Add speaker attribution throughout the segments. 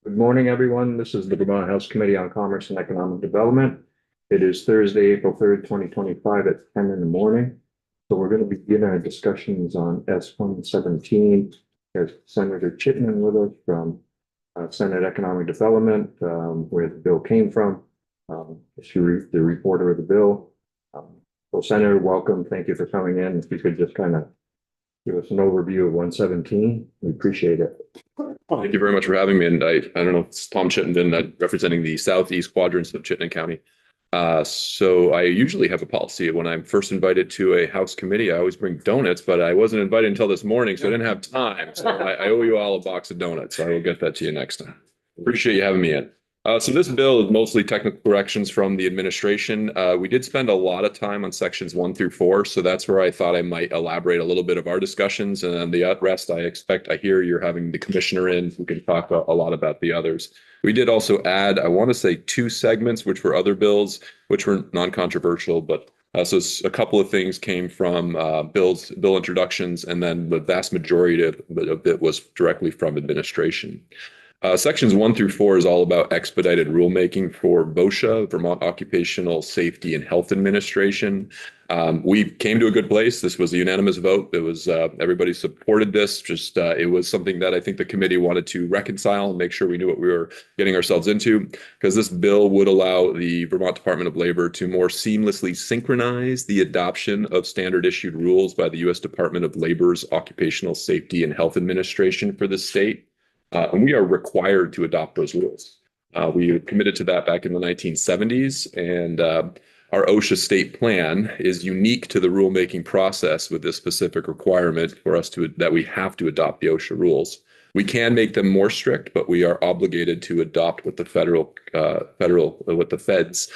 Speaker 1: Good morning, everyone. This is the Vermont House Committee on Commerce and Economic Development. It is Thursday, April 3rd, 2025 at 10 in the morning. So we're going to begin our discussions on S-117. There's Senator Chitman with us from Senate Economic Development, where the bill came from. She's the reporter of the bill. So Senator, welcome. Thank you for coming in. If you could just kind of give us an overview of 117, we appreciate it.
Speaker 2: Thank you very much for having me. And I don't know, it's Tom Chittenden, representing the southeast quadrants of Chittenden County. So I usually have a policy when I'm first invited to a House committee, I always bring donuts, but I wasn't invited until this morning, so I didn't have time. So I owe you all a box of donuts. I will get that to you next time. Appreciate you having me in. So this bill is mostly technical corrections from the administration. We did spend a lot of time on sections 1 through 4, so that's where I thought I might elaborate a little bit of our discussions, and then the rest I hear you're having the commissioner in who can talk a lot about the others. We did also add, I want to say, 2 segments, which were other bills, which were non-controversial, but so a couple of things came from bill introductions, and then the vast majority of it was directly from administration. Sections 1 through 4 is all about expedited rulemaking for VOSHA, Vermont Occupational Safety and Health Administration. We came to a good place. This was a unanimous vote. It was everybody supported this. Just it was something that I think the committee wanted to reconcile and make sure we knew what we were getting ourselves into, because this bill would allow the Vermont Department of Labor to more seamlessly synchronize the adoption of standard issued rules by the U.S. Department of Labor's Occupational Safety and Health Administration for the state. And we are required to adopt those rules. We committed to that back in the 1970s, and our OSHA state plan is unique to the rulemaking process with this specific requirement for us that we have to adopt the OSHA rules. We can make them more strict, but we are obligated to adopt what the what the feds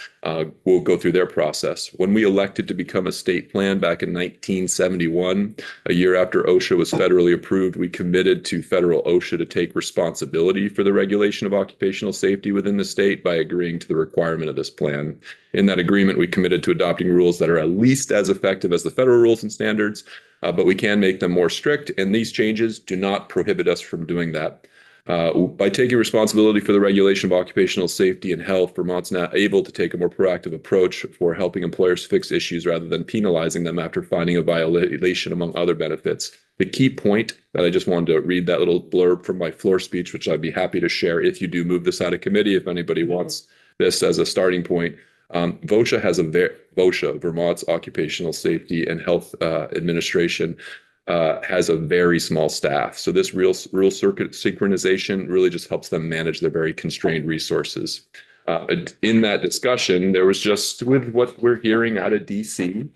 Speaker 2: will go through their process. When we elected to become a state plan back in 1971, a year after OSHA was federally approved, we committed to federal OSHA to take responsibility for the regulation of occupational safety within the state by agreeing to the requirement of this plan. In that agreement, we committed to adopting rules that are at least as effective as the federal rules and standards, but we can make them more strict, and these changes do not prohibit us from doing that. By taking responsibility for the regulation of occupational safety and health, Vermont's now able to take a more proactive approach for helping employers fix issues rather than penalizing them after finding a violation, among other benefits. The key point that I just wanted to read that little blurb from my floor speech, which I'd be happy to share if you do move this out of committee, if anybody wants this as a starting point. VOSHA, Vermont's Occupational Safety and Health Administration, has a very small staff. So this rule circuit synchronization really just helps them manage their very constrained resources. In that discussion, there was just with what we're hearing out of DC,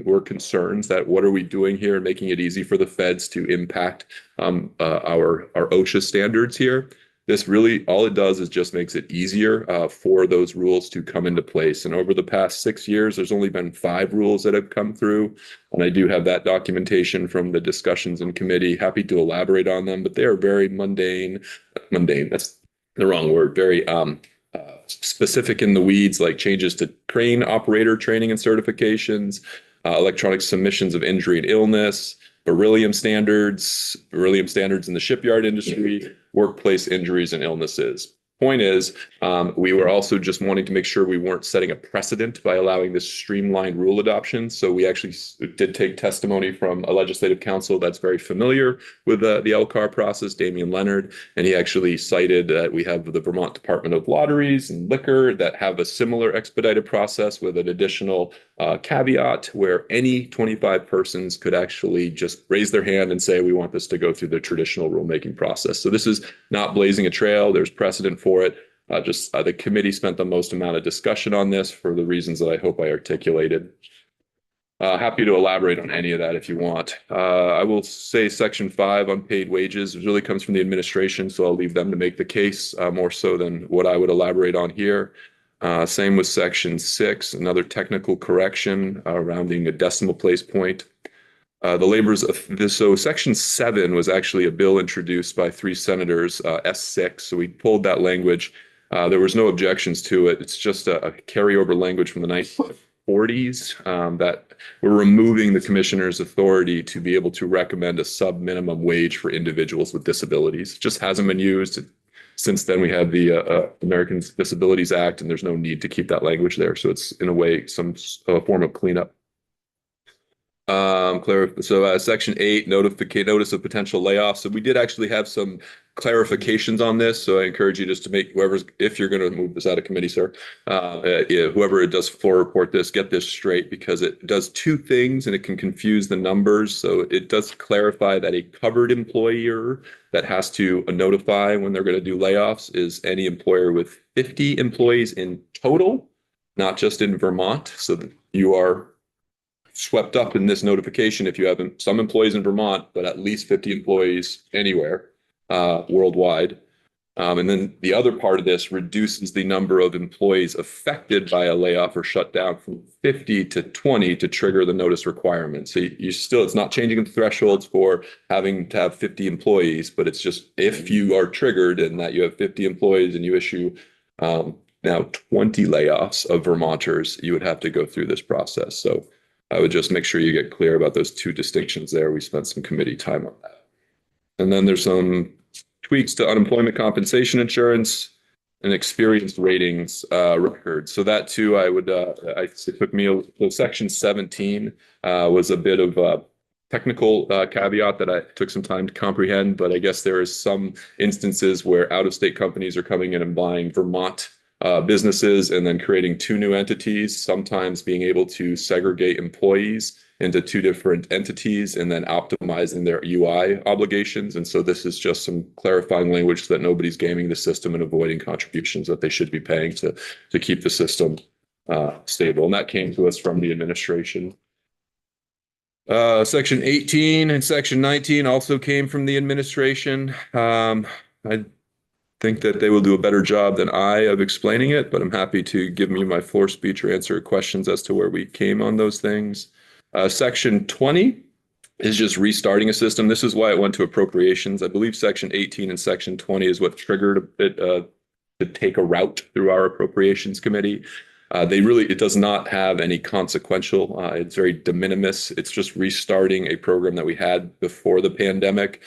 Speaker 2: were concerns that what are we doing here, making it easy for the feds to impact our OSHA standards here. This really, all it does is just makes it easier for those rules to come into place. And over the past 6 years, there's only been 5 rules that have come through. And I do have that documentation from the discussions in committee. Happy to elaborate on them, but they are very mundane, that's the wrong word, very specific in the weeds, like changes to crane operator training and certifications, electronic submissions of injury and illness, beryllium standards in the shipyard industry, workplace injuries and illnesses. Point is, we were also just wanting to make sure we weren't setting a precedent by allowing this streamlined rule adoption. So we actually did take testimony from a legislative counsel that's very familiar with the LCAR process, Damian Leonard, and he actually cited that we have the Vermont Department of Lotteries and Liquor that have a similar expedited process with an additional caveat where any 25 persons could actually just raise their hand and say, we want this to go through the traditional rulemaking process. So this is not blazing a trail. There's precedent for it. The committee spent the most amount of discussion on this for the reasons that I hope I articulated. Happy to elaborate on any of that if you want. I will say section 5, unpaid wages, really comes from the administration, so I'll leave them to make the case more so than what I would elaborate on here. Same with section 6, another technical correction, rounding a decimal place point. So section 7 was actually a bill introduced by 3 senators, S6. So we pulled that language. There was no objections to it. It's just a carryover language from the 1940s that we're removing the commissioner's authority to be able to recommend a sub-minimum wage for individuals with disabilities. It just hasn't been used. It since then we have the Americans with Disabilities Act, and there's no need to keep that language there. So it's in a way some form of cleanup. Section 8, notice of potential layoffs. So we did actually have some clarifications on this. So I encourage you just to make if you're going to move this out of committee, sir, whoever it does floor report this, get this straight, because it does two things and it can confuse the numbers. So it does clarify that a covered employer that has to notify when they're going to do layoffs is any employer with 50 employees in total, not just in Vermont. So that you are swept up in this notification if you have some employees in Vermont, but at least 50 employees anywhere worldwide. And then the other part of this reduces the number of employees affected by a layoff or shutdown from 50 to 20 to trigger the notice requirement. So it's not changing the thresholds for having to have 50 employees, but it's just if you are triggered and that you have 50 employees and you issue now 20 layoffs of Vermonters, you would have to go through this process. So I would just make sure you get clear about those two distinctions there. We spent some committee time on that. And then there's some tweaks to unemployment compensation insurance and experience ratings records. So that too, it took me, section 17 was a bit of a technical caveat that I took some time to comprehend, but I guess there is some instances where out-of-state companies are coming in and buying Vermont businesses and then creating two new entities, sometimes being able to segregate employees into two different entities and then optimizing their UI obligations. And so this is just some clarifying language so that nobody's gaming the system and avoiding contributions that they should be paying to keep the system stable. And that came to us from the administration. Section 18 and section 19 also came from the administration. I think that they will do a better job than I of explaining it, but I'm happy to give me my floor speech or answer questions as to where we came on those things. Section 20 is just restarting a system. This is why it went to appropriations. I believe section 18 and section 20 is what triggered it to take a route through our appropriations committee. It does not have any consequential. It's very de minimis. It's just restarting a program that we had before the pandemic,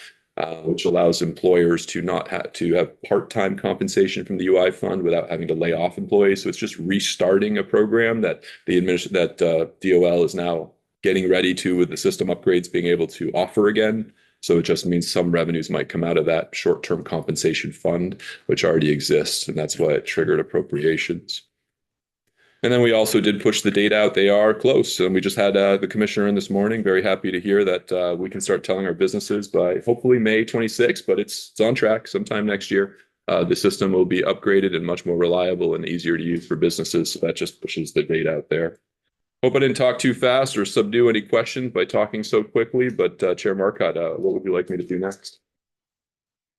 Speaker 2: which allows employers to not have to have part-time compensation from the UI fund without having to lay off employees. So it's just restarting a program that DOL is now getting ready to, with the system upgrades, being able to offer again. So it just means some revenues might come out of that short-term compensation fund, which already exists, and that's why it triggered appropriations. And then we also did push the date out. They are close. And we just had the commissioner in this morning. Very happy to hear that we can start telling our businesses by hopefully May 26th, but it's on track sometime next year. The system will be upgraded and much more reliable and easier to use for businesses. So that just pushes the date out there. Hope I didn't talk too fast or subdue any questions by talking so quickly, but Chair Marcotte, what would you like me to do next?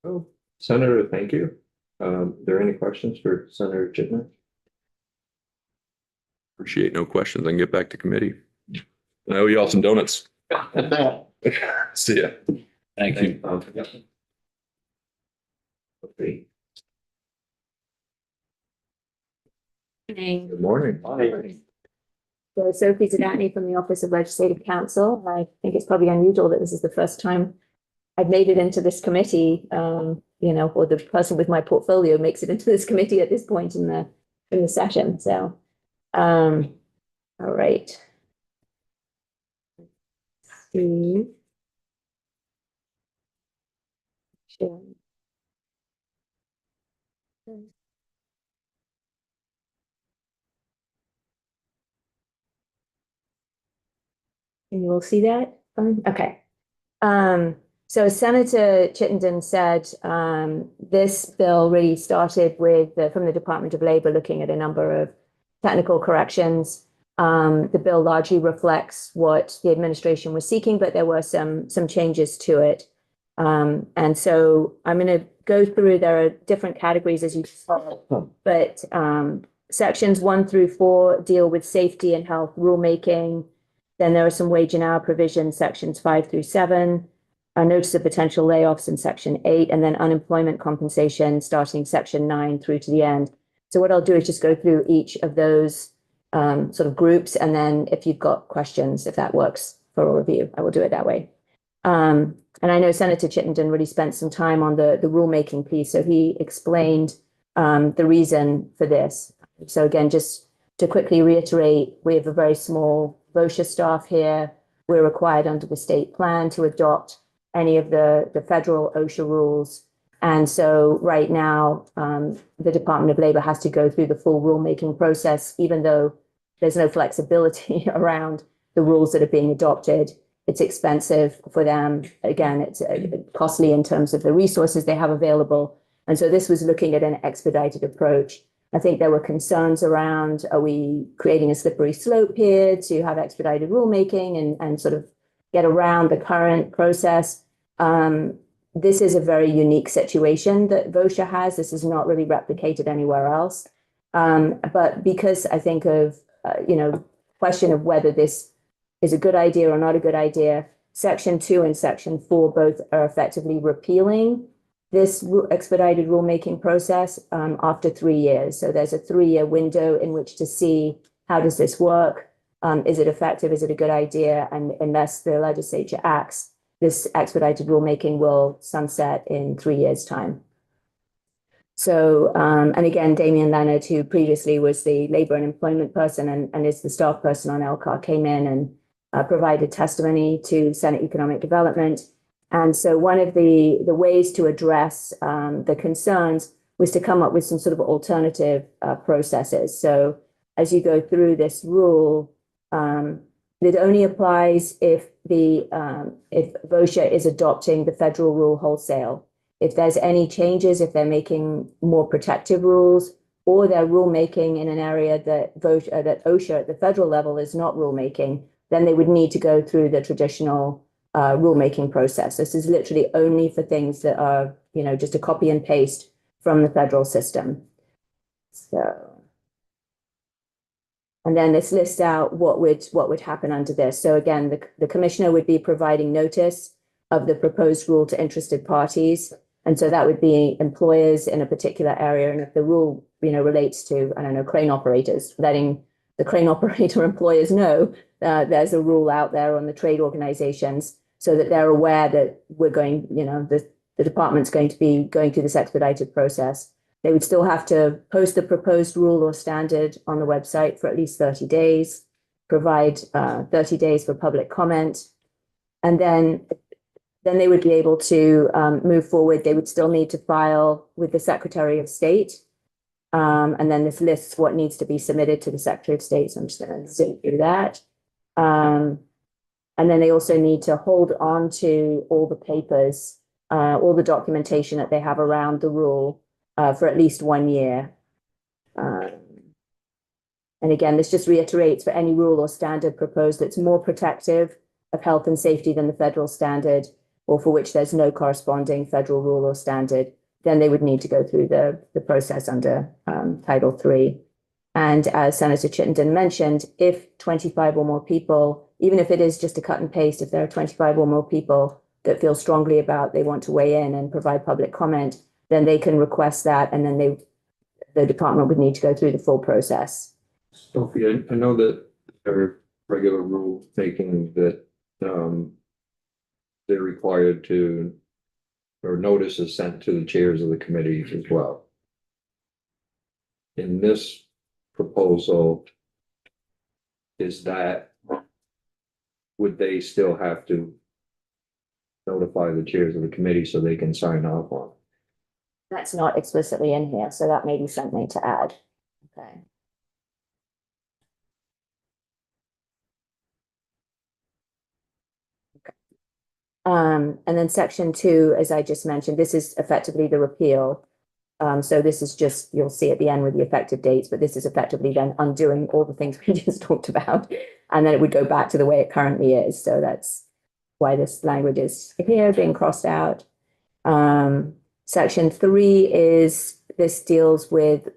Speaker 1: Oh, Senator, thank you. Are there any questions for Senator Chitman?
Speaker 2: Appreciate no questions. I can get back to committee. I owe you all some donuts. See ya.
Speaker 3: Thank you.
Speaker 1: Okay.
Speaker 4: Morning.
Speaker 1: Good morning.
Speaker 4: So Sophie Zadatny from the Office of Legislative Counsel. I think it's probably unusual that this is the first time I've made it into this committee, or the person with my portfolio makes it into this committee at this point in the session. So, all right. See. Sure. And you will see that. Okay. So Senator Chittenden said this bill really started from the Department of Labor looking at a number of technical corrections. The bill largely reflects what the administration was seeking, but there were some changes to it. And so I'm going to go through, there are different categories as you saw, but sections 1 through 4 deal with safety and health rulemaking. Then there are some wage and hour provisions, sections 5 through 7, a notice of potential layoffs in section 8, and then unemployment compensation starting section 9 through to the end. So what I'll do is just go through each of those sort of groups. And then if you've got questions, if that works for all of you, I will do it that way. And I know Senator Chittenden really spent some time on the rulemaking piece, so he explained the reason for this. So again, just to quickly reiterate, we have a very small VOSHA staff here. We're required under the state plan to adopt any of the federal OSHA rules. And so right now, the Department of Labor has to go through the full rulemaking process, even though there's no flexibility around the rules that are being adopted. It's expensive for them. Again, it's costly in terms of the resources they have available. And so this was looking at an expedited approach. I think there were concerns around, are we creating a slippery slope here to have expedited rulemaking and sort of get around the current process? This is a very unique situation that VOSHA has. This is not really replicated anywhere else. But because I think of, question of whether this is a good idea or not a good idea, Section 2 and Section 4 both are effectively repealing this expedited rulemaking process after 3 years. So there's a 3-year window in which to see how does this work? Is it effective? Is it a good idea? And unless the legislature acts, this expedited rulemaking will sunset in 3 years' time. So, and again, Damian Leonard, who previously was the labor and employment person and is the staff person on LCAR, came in and provided testimony to Senate Economic Development. And so one of the ways to address the concerns was to come up with some sort of alternative processes. So as you go through this rule, it only applies if VOSHA is adopting the federal rule wholesale. If there's any changes, if they're making more protective rules, or they're rulemaking in an area that OSHA at the federal level is not rulemaking, then they would need to go through the traditional rulemaking process. This is literally only for things that are, just a copy and paste from the federal system. So, and then this lists out what would happen under this. So again, the commissioner would be providing notice of the proposed rule to interested parties. And so that would be employers in a particular area. And if the rule, relates to, crane operators, letting the crane operator employers know there's a rule out there on the trade organizations so that they're aware that we're going, the department's going to be going through this expedited process. They would still have to post the proposed rule or standard on the website for at least 30 days, provide 30 days for public comment, and then they would be able to move forward. They would still need to file with the Secretary of State. And then this lists what needs to be submitted to the Secretary of State. So I'm just going to zip through that. And then they also need to hold on to all the papers, all the documentation that they have around the rule for at least 1 year. And again, this just reiterates for any rule or standard proposed that's more protective of health and safety than the federal standard, or for which there's no corresponding federal rule or standard, then they would need to go through the process under Title III. And as Senator Chittenden mentioned, if 25 or more people, even if it is just a cut and paste, if there are 25 or more people that feel strongly about they want to weigh in and provide public comment, then they can request that, and then the department would need to go through the full process.
Speaker 1: Sophie, I know that there are regular rule making that they're required to, or notice is sent to the chairs of the committees as well. In this proposal, would they still have to notify the chairs of the committee so they can sign off on it?
Speaker 4: That's not explicitly in here, so that may be something to add. Okay. And then Section 2, as I just mentioned, this is effectively the repeal. So this is just, you'll see at the end with the effective dates, but this is effectively then undoing all the things we just talked about. And then it would go back to the way it currently is. So that's why this language is here being crossed out. Section 3 is, this deals with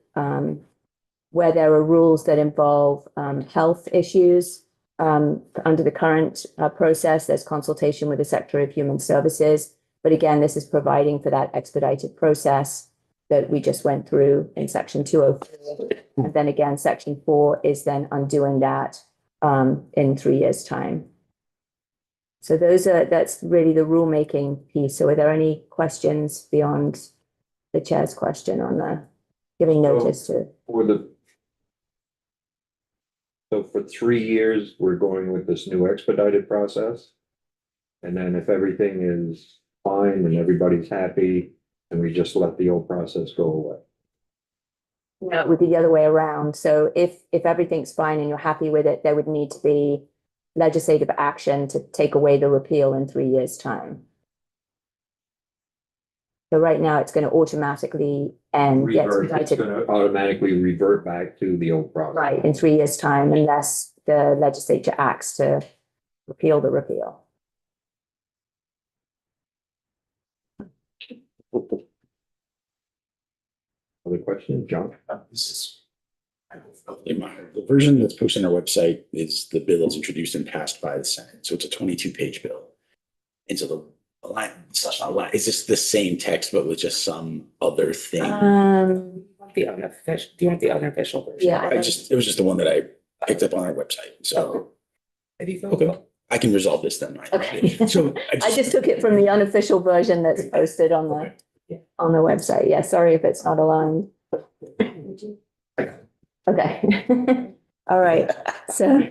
Speaker 4: where there are rules that involve health issues. Under the current process, there's consultation with the Secretary of Human Services. But again, this is providing for that expedited process that we just went through in Section 204. And then again, Section 4 is then undoing that in 3 years' time. So that's really the rulemaking piece. So are there any questions beyond the chair's question on the giving notice to?
Speaker 1: So for 3 years, we're going with this new expedited process. And then if everything is fine and everybody's happy, then we just let the old process go away.
Speaker 4: No, it would be the other way around. So if everything's fine and you're happy with it, there would need to be legislative action to take away the repeal in 3 years' time. So right now, it's going to automatically end.
Speaker 1: It's going to automatically revert back to the old process.
Speaker 4: Right, in 3 years' time, unless the legislature acts to repeal the repeal.
Speaker 1: Other questions, John?
Speaker 3: This is the version that's posted on our website is the bill that's introduced and passed by the Senate. So it's a 22-page bill. And so the line, it's not a line, it's just the same text, but with just some other thing.
Speaker 5: The unofficial, do you want the unofficial version?
Speaker 4: Yeah.
Speaker 3: It was just the one that I picked up on our website. So, okay, I can resolve this then. Right?
Speaker 4: Okay.
Speaker 3: So
Speaker 4: I just took it from the unofficial version that's posted on the website. Yeah, sorry if it's not aligned. Okay. All right. So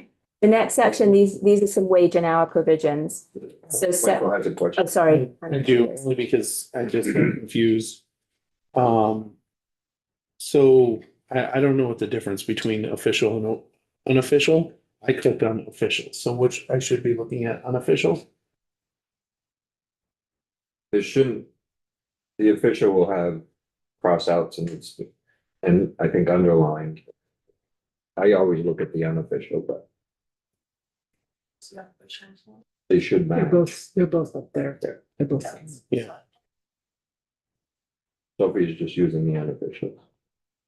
Speaker 4: the next section, these are some wage and hour provisions. So
Speaker 1: Michael has a question.
Speaker 4: I'm sorry.
Speaker 5: I do, only because I just got confused. So I don't know what the difference between official and unofficial. I clicked on official, so which I should be looking at unofficial?
Speaker 1: It shouldn't, the official will have cross outs and I think underlined. I always look at the unofficial, but they should match.
Speaker 6: They're both up there. They're both.
Speaker 5: Yeah.
Speaker 1: Sophie's just using the unofficial.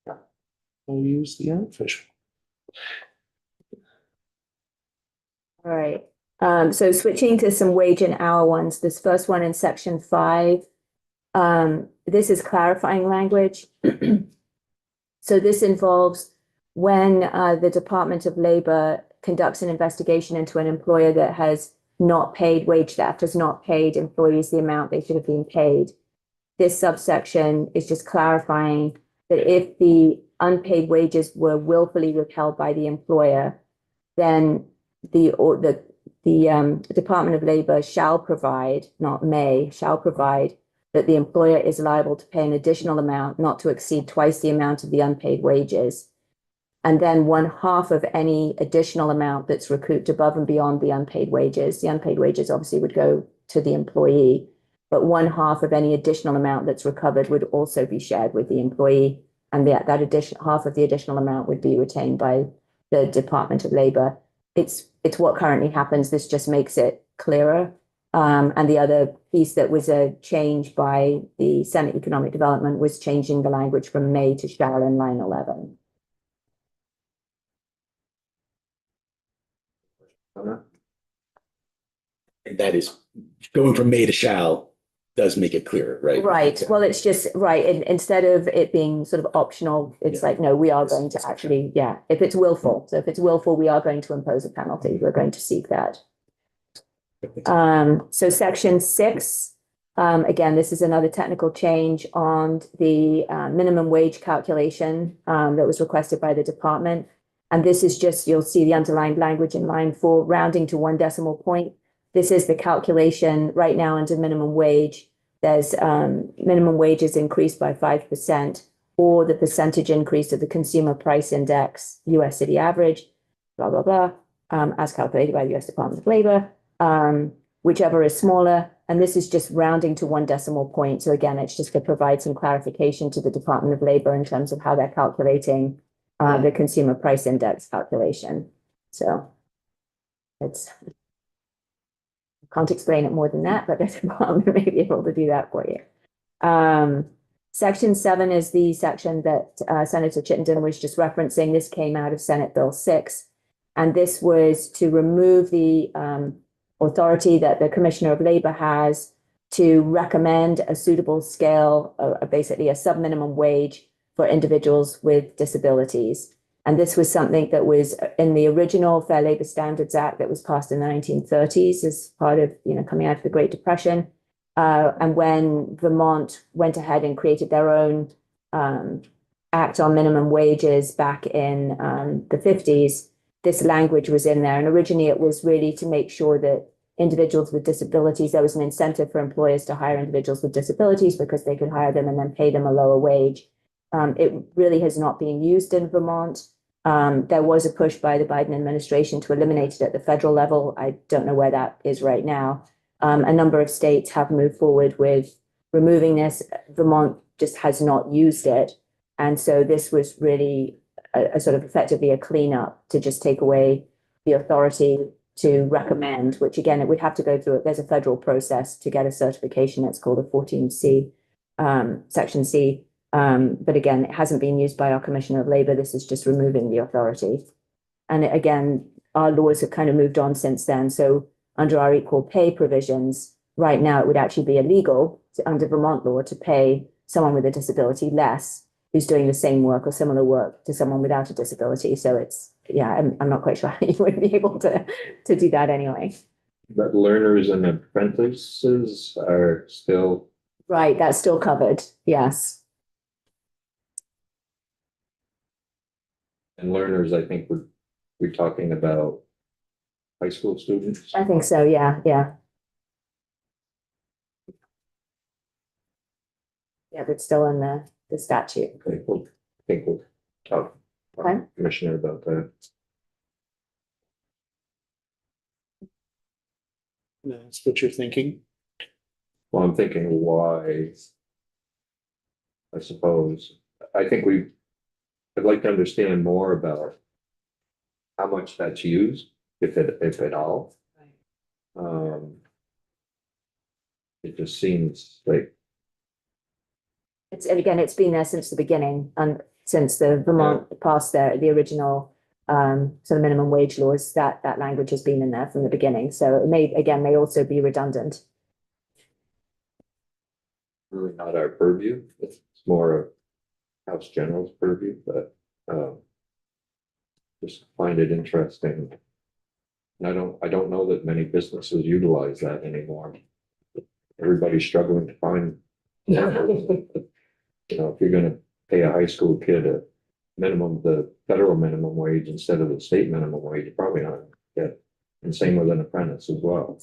Speaker 5: I'll use the unofficial.
Speaker 4: All right. So switching to some wage and hour ones, this first one in section 5. This is clarifying language. So this involves when the Department of Labor conducts an investigation into an employer that has not paid wage theft, has not paid employees the amount they should have been paid. This subsection is just clarifying that if the unpaid wages were willfully withheld by the employer, then the Department of Labor shall provide, not may, shall provide that the employer is liable to pay an additional amount not to exceed twice the amount of the unpaid wages. And then 1/2 of any additional amount that's recouped above and beyond the unpaid wages. The unpaid wages obviously would go to the employee, but 1/2 of any additional amount that's recovered would also be shared with the employee. And that additional half of the additional amount would be retained by the Department of Labor. It's what currently happens. This just makes it clearer. And the other piece that was a change by the Senate Economic Development was changing the language from may to shall in line 11.
Speaker 3: and that is going from may to shall does make it clearer, right?
Speaker 4: Right. Well, it's just right. Instead of it being sort of optional, it's like, no, we are going to actually, if it's willful. So if it's willful, we are going to impose a penalty. We're going to seek that. So section 6, again, this is another technical change on the minimum wage calculation that was requested by the department. And this is just, you'll see the underlined language in line 4, rounding to 1 decimal point. This is the calculation right now under minimum wage. There's minimum wages increased by 5% or the percentage increase of the consumer price index, US city average, blah, blah, blah, as calculated by the US Department of Labor, whichever is smaller. And this is just rounding to 1 decimal point. So again, it's just to provide some clarification to the Department of Labor in terms of how they're calculating the consumer price index calculation. So it's, can't explain it more than that, but the department may be able to do that for you. Section 7 is the section that Senator Chittenden was just referencing. This came out of Senate Bill 6, and this was to remove the authority that the Commissioner of Labor has to recommend a suitable scale, basically a sub-minimum wage for individuals with disabilities. And this was something that was in the original Fair Labor Standards Act that was passed in the 1930s as part of, coming out of the Great Depression. And when Vermont went ahead and created their own act on minimum wages back in the 50s, this language was in there. And originally it was really to make sure that individuals with disabilities, there was an incentive for employers to hire individuals with disabilities because they could hire them and then pay them a lower wage. It really has not been used in Vermont. There was a push by the Biden administration to eliminate it at the federal level. I don't know where that is right now. A number of states have moved forward with removing this. Vermont just has not used it. And so this was really a sort of effectively a cleanup to just take away the authority to recommend, which again, it would have to go through, there's a federal process to get a certification. It's called a 14C, Section C. But again, it hasn't been used by our Commissioner of Labor. This is just removing the authority. And again, our laws have kind of moved on since then. So under our equal pay provisions, right now, it would actually be illegal under Vermont law to pay someone with a disability less who's doing the same work or similar work to someone without a disability. So it's, I'm not quite sure how you would be able to do that anyway.
Speaker 1: But learners and apprentices are still,
Speaker 4: Right, that's still covered, yes.
Speaker 1: and learners, I think we're talking about high school students.
Speaker 4: I think so, yeah. Yeah, but still in the statute.
Speaker 1: Okay, I think we'll talk to
Speaker 4: Okay.
Speaker 1: our Commissioner about that.
Speaker 5: That's what you're thinking.
Speaker 1: Well, I'm thinking why, I suppose, I'd like to understand more about how much that's used, if at all. It just seems like,
Speaker 4: And again, it's been there since the beginning, and since the Vermont passed the original sort of minimum wage laws, that language has been in there from the beginning. So it may also be redundant.
Speaker 1: really not our purview, it's more of House General's purview, but just find it interesting. And I don't know that many businesses utilize that anymore. Everybody's struggling to find. If you're gonna pay a high school kid a minimum, the federal minimum wage instead of the state minimum wage, you're probably not gonna get, and same with an apprentice as well.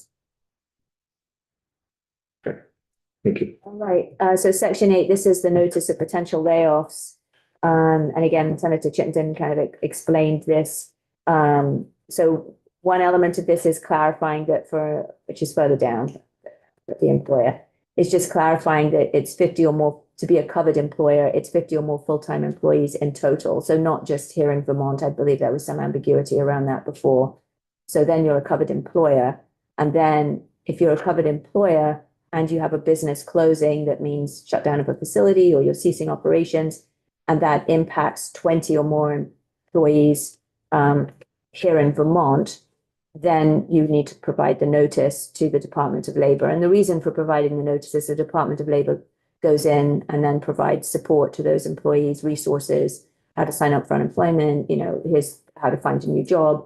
Speaker 1: Okay, thank you.
Speaker 4: All right, so Section 8, this is the notice of potential layoffs. And again, Senator Chittenden kind of explained this. So one element of this is clarifying that which is further down, the employer, is just clarifying that it's 50 or more, to be a covered employer, it's 50 or more full-time employees in total. So not just here in Vermont, I believe there was some ambiguity around that before. So then you're a covered employer. And then if you're a covered employer and you have a business closing, that means shutdown of a facility or you're ceasing operations, and that impacts 20 or more employees here in Vermont, then you need to provide the notice to the Department of Labor. And the reason for providing the notice is the Department of Labor goes in and then provides support to those employees, resources, how to sign up for unemployment, here's how to find a new job.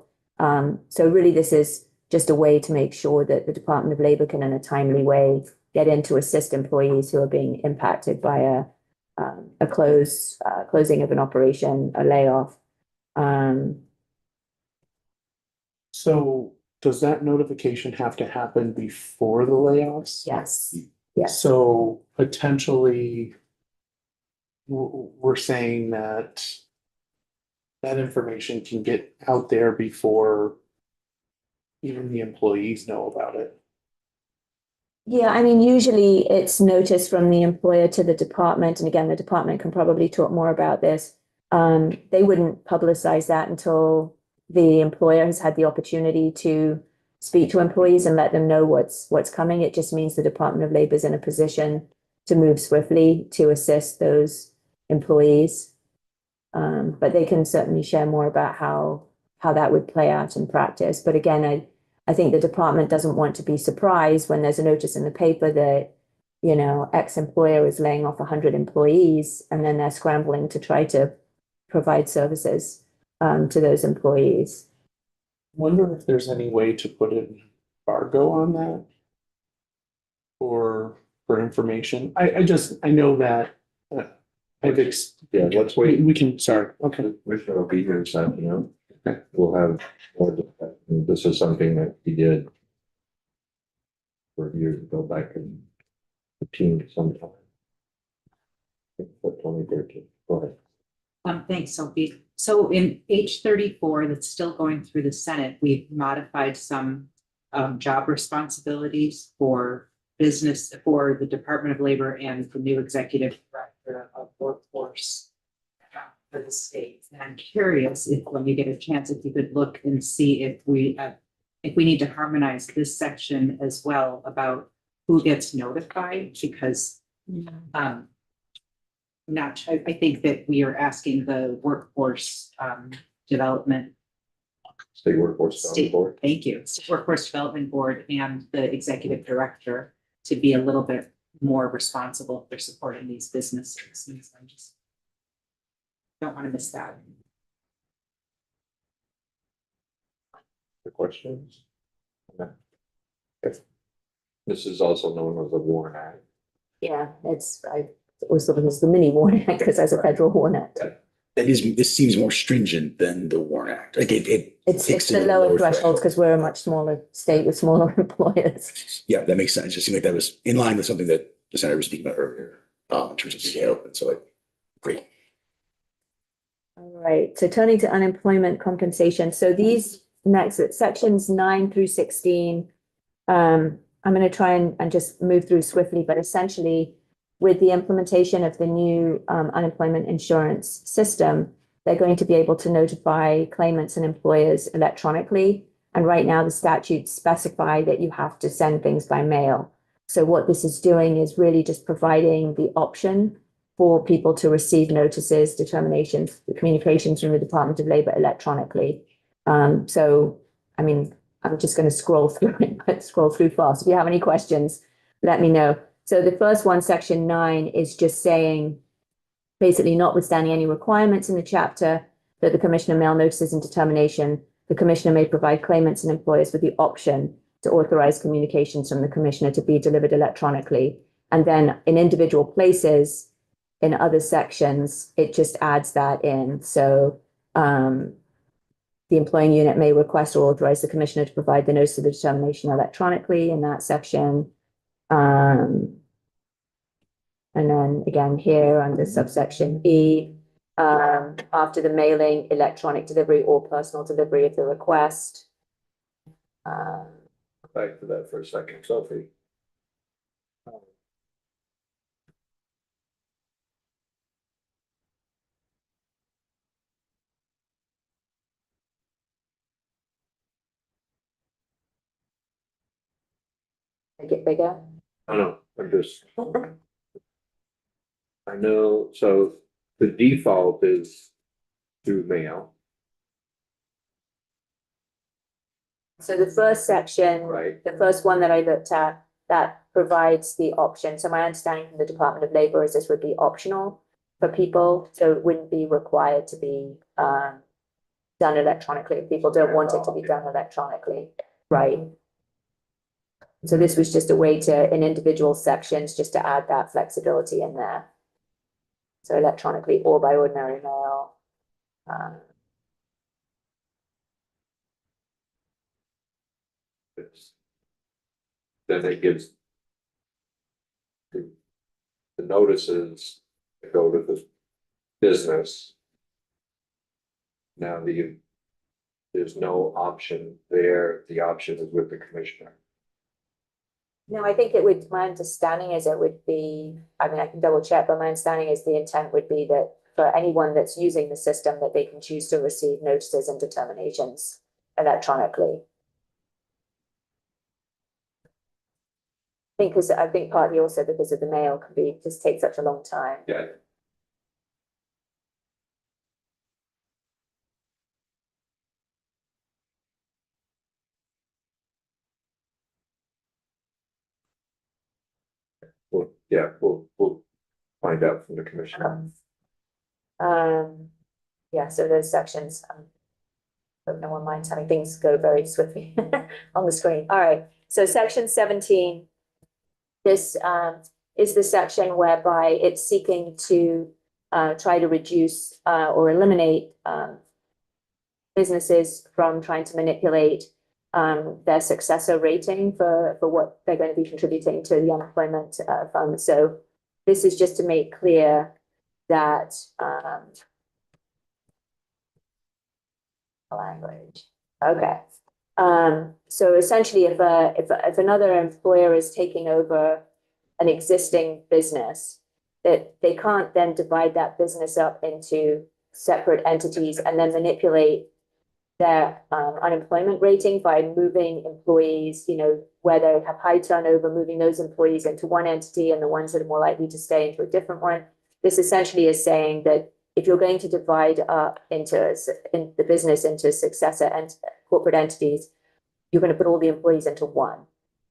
Speaker 4: So really, this is just a way to make sure that the Department of Labor can, in a timely way, get in to assist employees who are being impacted by a closing of an operation, a layoff.
Speaker 5: So does that notification have to happen before the layoffs?
Speaker 4: Yes, yes.
Speaker 5: So potentially, we're saying that information can get out there before even the employees know about it.
Speaker 4: Yeah, I mean, usually it's notice from the employer to the department. And again, the department can probably talk more about this. They wouldn't publicize that until the employer has had the opportunity to speak to employees and let them know what's coming. It just means the Department of Labor is in a position to move swiftly to assist those employees. But they can certainly share more about how that would play out in practice. But again, I think the department doesn't want to be surprised when there's a notice in the paper that, X employer is laying off 100 employees, and then they're scrambling to try to provide services. to those employees.
Speaker 5: Wonder if there's any way to put an embargo on that? Or for information, I know that, I've
Speaker 1: Yeah, let's wait.
Speaker 5: we can, sorry, okay.
Speaker 1: Commissioner will be here this afternoon. We'll have more discussion. This is something that he did for years ago, back in the teens sometime. I think 2013. Go ahead.
Speaker 7: Thanks, Sophie. So in H 34, that's still going through the Senate, we've modified some job responsibilities for business, for the Department of Labor and the new executive director of workforce for the state. And I'm curious if, when you get a chance, if you could look and see if we need to harmonize this section as well about who gets notified, because I think that we are asking the workforce development.
Speaker 1: State Workforce Development Board.
Speaker 7: Thank you. Workforce Development Board and the executive director to be a little bit more responsible for supporting these businesses. And so I just don't want to miss that.
Speaker 1: The questions? Okay. This is also known as the Warren Act.
Speaker 4: Yeah, I always thought of it as the mini Warren Act because there's a federal Warren Act.
Speaker 3: This seems more stringent than the Warren Act. Like
Speaker 4: It's
Speaker 3: takes
Speaker 4: the
Speaker 3: in a
Speaker 4: lower thresholds because we're a much smaller state with smaller employers.
Speaker 3: Yeah, that makes sense. It just seemed like that was in line with something that the senator was speaking about earlier, in terms of scale. And so great.
Speaker 4: All right, so turning to unemployment compensation. So these next sections 9 through 16, I'm going to try and just move through swiftly, but essentially with the implementation of the new unemployment insurance system, they're going to be able to notify claimants and employers electronically. And right now the statutes specify that you have to send things by mail. So what this is doing is really just providing the option for people to receive notices, determinations, communications from the Department of Labor electronically. So, I mean, I'm just going to scroll through it, scroll through fast. If you have any questions, let me know. So the first one, section 9, is just saying, basically, notwithstanding any requirements in the chapter that the commissioner mail notices and determination, the commissioner may provide claimants and employers with the option to authorize communications from the commissioner to be delivered electronically. And then in individual places, in other sections, it just adds that in. So the employing unit may request or authorize the commissioner to provide the notice of the determination electronically in that section. And then again here under subsection E, after the mailing, electronic delivery or personal delivery of the request.
Speaker 1: Back to that for a second, Sophie.
Speaker 4: Make it bigger.
Speaker 1: I know, I know, so the default is through mail,
Speaker 4: So the first section,
Speaker 1: right?
Speaker 4: the first one that I looked at, that provides the option. So my understanding from the Department of Labor is this would be optional for people. So it wouldn't be required to be done electronically if people don't want it to be done electronically, right? So this was just a way to, in individual sections, just to add that flexibility in there. So electronically or by ordinary mail.
Speaker 1: Then it gives the notices that go to the business. Now there's no option there. The option is with the commissioner.
Speaker 4: No, I think it would, my understanding is it would be, I mean, I can double check, but my understanding is the intent would be that for anyone that's using the system, that they can choose to receive notices and determinations electronically. I think partly also because of the mail can be, just take such a long time.
Speaker 1: Yeah. We'll find out from the commissioner.
Speaker 4: Yeah, so those sections, hope no one minds having things go very swiftly on the screen. All right, so section 17. This is the section whereby it's seeking to try to reduce or eliminate businesses from trying to manipulate their successor rating for what they're going to be contributing to the unemployment fund. So this is just to make clear that language. Okay. So essentially, if another employer is taking over an existing business, that they can't then divide that business up into separate entities and then manipulate their unemployment rating by moving employees, you know, where they have high turnover, moving those employees into one entity and the ones that are more likely to stay into a different one. This essentially is saying that if you're going to divide up into in the business into successor and corporate entities, you're going to put all the employees into one.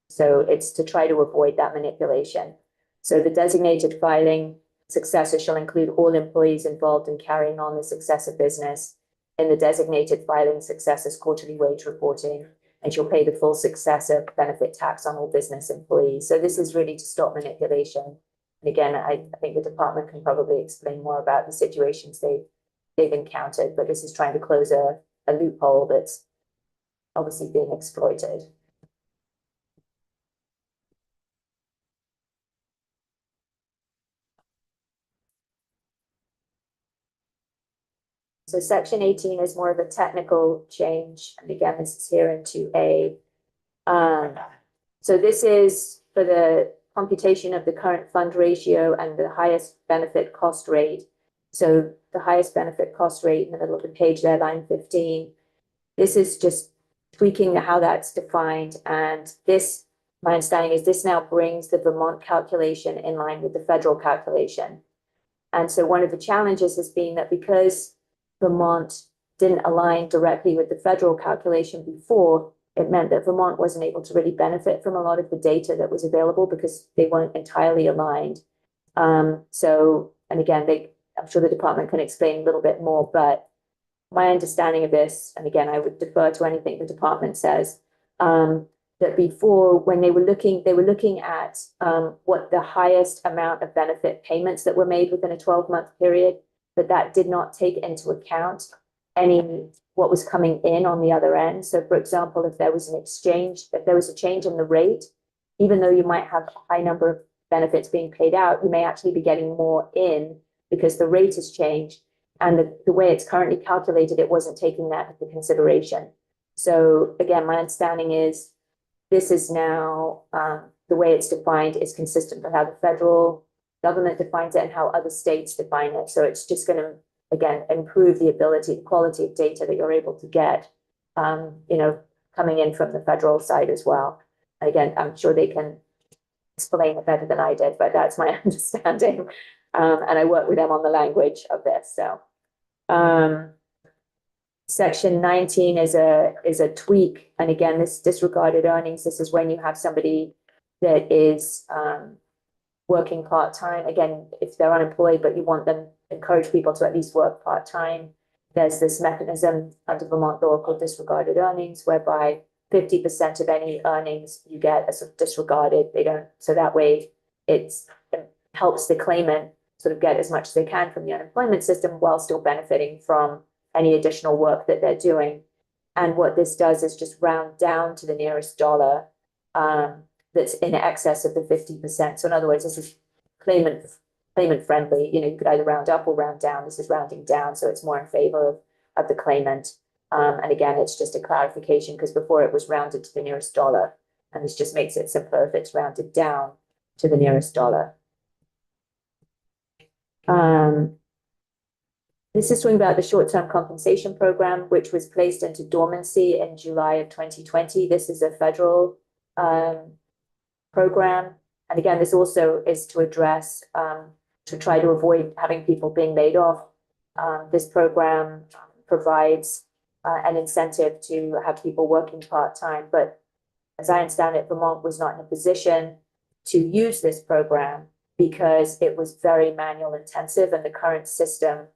Speaker 4: So it's to try to avoid that manipulation. So the designated filing successor shall include all employees involved in carrying on the successor business in the designated filing successor's quarterly wage reporting, and she'll pay the full successor benefit tax on all business employees. So this is really to stop manipulation. And again, I think the department can probably explain more about the situations they've encountered, but this is trying to close a loophole that's obviously being exploited. So section 18 is more of a technical change. And again, this is here in 2A. So this is for the computation of the current fund ratio and the highest benefit cost rate. So the highest benefit cost rate in the middle of the page there, line 15. This is just tweaking how that's defined. And this, my understanding is this now brings the Vermont calculation in line with the federal calculation. And so one of the challenges has been that because Vermont didn't align directly with the federal calculation before, it meant that Vermont wasn't able to really benefit from a lot of the data that was available because they weren't entirely aligned. So, and again, I'm sure the department can explain a little bit more, but my understanding of this, and again, I would defer to anything the department says, that before, when they were looking at what the highest amount of benefit payments that were made within a 12-month period, but that did not take into account what was coming in on the other end. So for example, if there was a change in the rate, even though you might have a high number of benefits being paid out, you may actually be getting more in because the rate has changed. And the way it's currently calculated, it wasn't taking that into consideration. So again, my understanding is this is now, the way it's defined is consistent with how the federal government defines it and how other states define it. So it's just going to, again, improve the quality of data that you're able to get, coming in from the federal side as well. Again, I'm sure they can explain it better than I did, but that's my understanding. And I work with them on the language of this. So section 19 is a tweak. And again, this disregarded earnings. This is when you have somebody that is working part-time. Again, if they're unemployed, but you want them, encourage people to at least work part-time. There's this mechanism under Vermont law called disregarded earnings, whereby 50% of any earnings you get are sort of disregarded. So that way it helps the claimant sort of get as much as they can from the unemployment system while still benefiting from any additional work that they're doing. And what this does is just round down to the nearest dollar that's in excess of the 50%. So in other words, this is claimant friendly. You could either round up or round down. This is rounding down, so it's more in favor of the claimant. And again, it's just a clarification because before it was rounded to the nearest dollar, and this just makes it simpler if it's rounded down to the nearest dollar. This is talking about the short-term compensation program, which was placed into dormancy in July of 2020. This is a federal program. And again, this also is to address, to try to avoid having people being laid off. This program provides an incentive to have people working part-time. But as I understand it, Vermont was not in a position to use this program because it was very manual intensive and the current system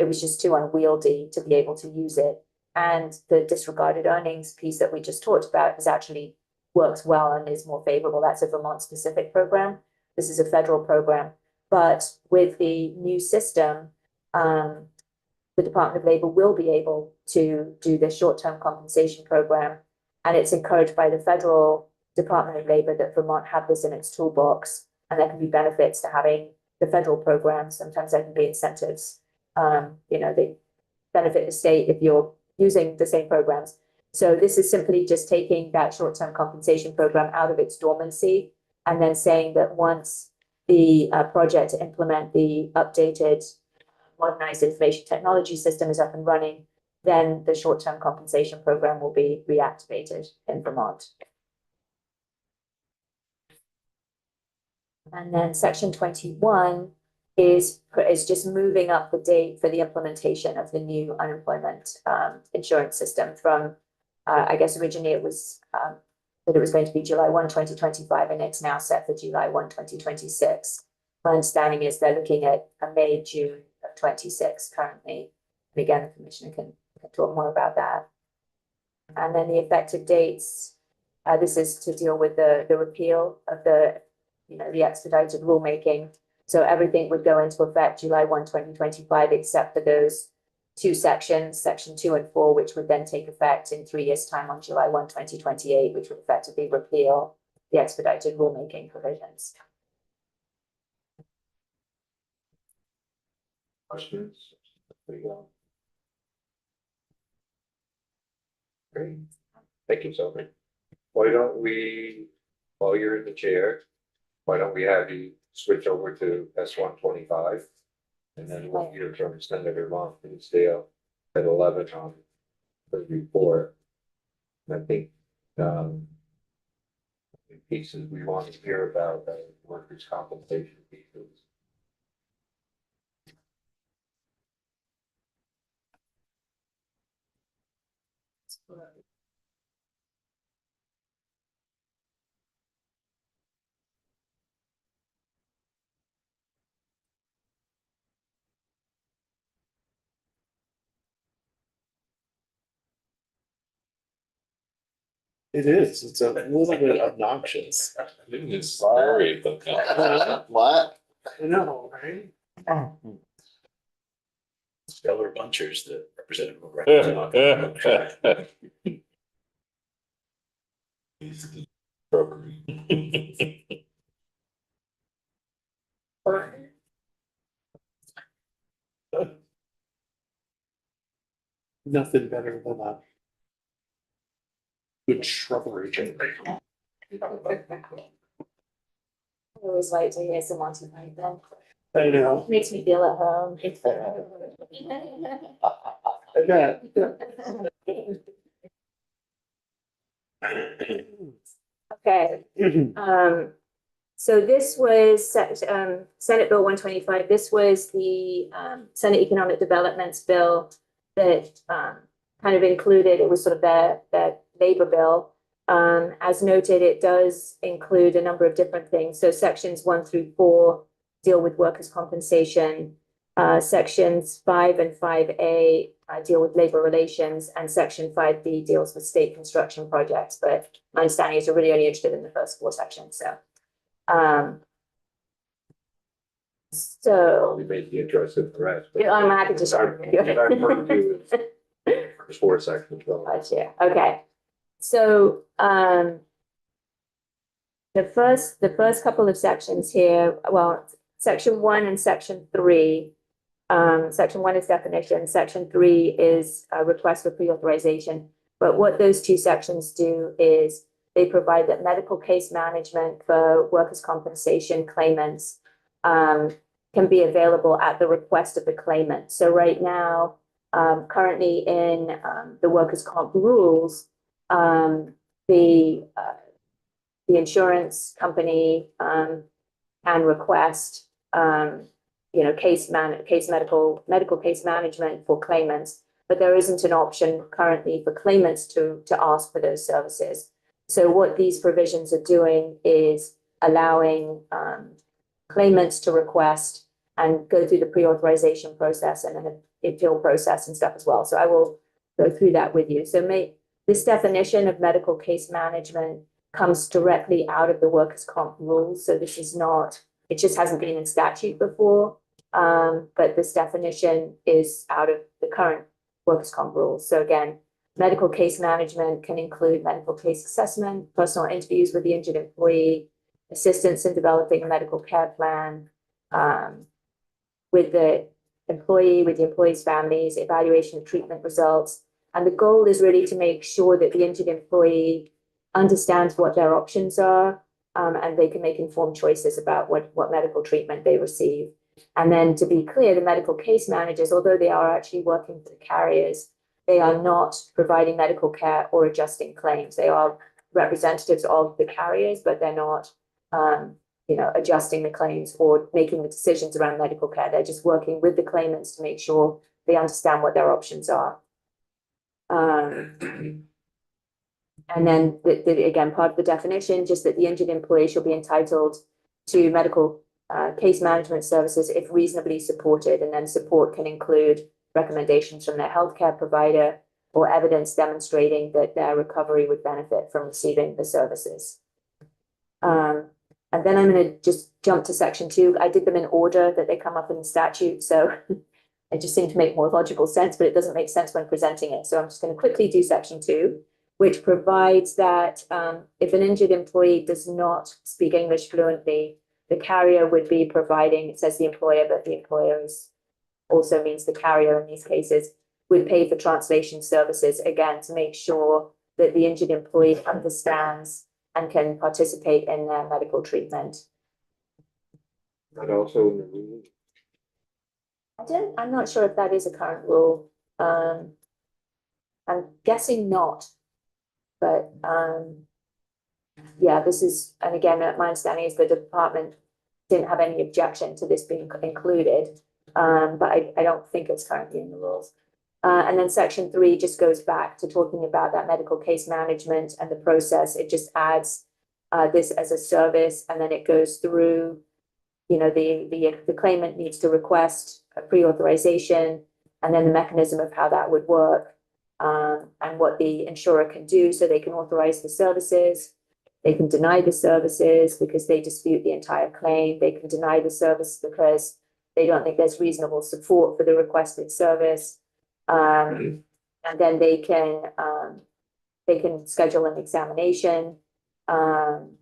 Speaker 4: it was just too unwieldy to be able to use it. And the disregarded earnings piece that we just talked about is actually works well and is more favorable. That's a Vermont specific program. This is a federal program. But with the new system, the Department of Labor will be able to do the short-term compensation program. And it's encouraged by the federal Department of Labor that Vermont have this in its toolbox. And there can be benefits to having the federal program. Sometimes there can be incentives. They benefit the state if you're using the same programs. So this is simply just taking that short-term compensation program out of its dormancy and then saying that once the project to implement the updated modernized information technology system is up and running, then the short-term compensation program will be reactivated in Vermont. And then section 21 is just moving up the date for the implementation of the new unemployment insurance system from, I guess originally it was that it was going to be July 1, 2025, and it's now set for July 1, 2026. My understanding is they're looking at a May, June of 26 currently. And again, the commissioner can talk more about that. And then the effective dates, this is to deal with the repeal of the expedited rulemaking. So everything would go into effect July 1, 2025, except for those two sections, section 2 and 4, which would then take effect in 3 years' time on July 1, 2028, which would effectively repeal the expedited rulemaking provisions.
Speaker 1: Questions? Great. Thank you, Sophie. Why don't we, while you're in the chair, why don't we have you switch over to S-125? And then we'll hear from Senator Lonsdale at 11 on the report. And I think the pieces we want to hear about workers' compensation pieces.
Speaker 5: It is. It's a little bit obnoxious.
Speaker 2: It's scary, but.
Speaker 3: What?
Speaker 5: I know, right?
Speaker 3: Stellar bunchers that Representative
Speaker 5: Nothing better than a good shrubbery.
Speaker 4: I always like to hear some Monty Python.
Speaker 5: I know.
Speaker 4: Makes me feel at home.
Speaker 5: I bet.
Speaker 4: Okay, so this was Senate Bill 125. This was the Senate Economic Developments bill that kind of included, it was sort of their labor bill. As noted, it does include a number of different things. So sections 1 through 4 deal with workers' compensation. Sections 5 and 5A deal with labor relations, and section 5B deals with state construction projects. But my understanding is you're really only interested in the first 4 sections. So,
Speaker 1: We may be interested in the rest.
Speaker 4: yeah, I'm happy to share.
Speaker 1: First 4 sections.
Speaker 4: Gotcha. Okay. So, the first couple of sections here, well, section 1 and section 3. Section 1 is definition. Section 3 is a request for pre-authorization. But what those 2 sections do is they provide that medical case management for workers' compensation claimants can be available at the request of the claimant. So right now, currently in the workers' comp rules, the insurance company can request medical case management for claimants, but there isn't an option currently for claimants to ask for those services. So what these provisions are doing is allowing claimants to request, and go through the pre-authorization process and then the appeal process and stuff as well. So I will go through that with you. So this definition of medical case management comes directly out of the workers' comp rules. So this is not, it just hasn't been in statute before. But this definition is out of the current workers' comp rules. So again, medical case management can include medical case assessment, personal interviews with the injured employee, assistance in developing a medical care plan, with the employee's families, evaluation of treatment results. And the goal is really to make sure that the injured employee understands what their options are, and they can make informed choices about what medical treatment they receive. And then to be clear, the medical case managers, although they are actually working for the carriers, they are not providing medical care or adjusting claims. They are representatives of the carriers, but they're not, adjusting the claims or making the decisions around medical care. They're just working with the claimants to make sure they understand what their options are. And then again, part of the definition, just that the injured employee shall be entitled to medical case management services if reasonably supported, and then support can include recommendations from their healthcare provider or evidence demonstrating that their recovery would benefit from receiving the services. And then I'm going to just jump to section 2. I did them in order that they come up in the statute, so it just seemed to make more logical sense, but it doesn't make sense when presenting it. So I'm just going to quickly do section 2, which provides that if an injured employee does not speak English fluently, the carrier would be providing, it says the employer, but the employer also means the carrier in these cases, would pay for translation services, again, to make sure that the injured employee understands and can participate in their medical treatment.
Speaker 1: But also in the rule.
Speaker 4: I'm not sure if that is a current rule. I'm guessing not, but yeah, this is, and again, my understanding is the department didn't have any objection to this being included, but I don't think it's currently in the rules. And then section 3 just goes back to talking about that medical case management and the process. It just adds this as a service, and then it goes through, the claimant needs to request a pre-authorization, and then the mechanism of how that would work, and what the insurer can do so they can authorize the services. They can deny the services because they dispute the entire claim. They can deny the service because they don't think there's reasonable support for the requested service. And then they can schedule an examination. And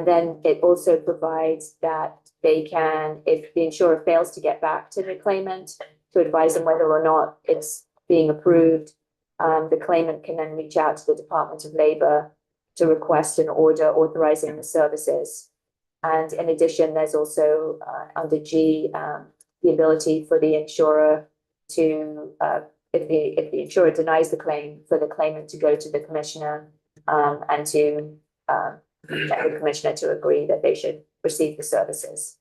Speaker 4: then it also provides that they can, if the insurer fails to get back to the claimant to advise them whether or not it's being approved, the claimant can then reach out to the Department of Labor to request an order authorizing the services. And in addition, there's also under G, the ability for the insurer to, if the insurer denies the claim, for the claimant to go to the commissioner and to get the commissioner to agree that they should receive the services.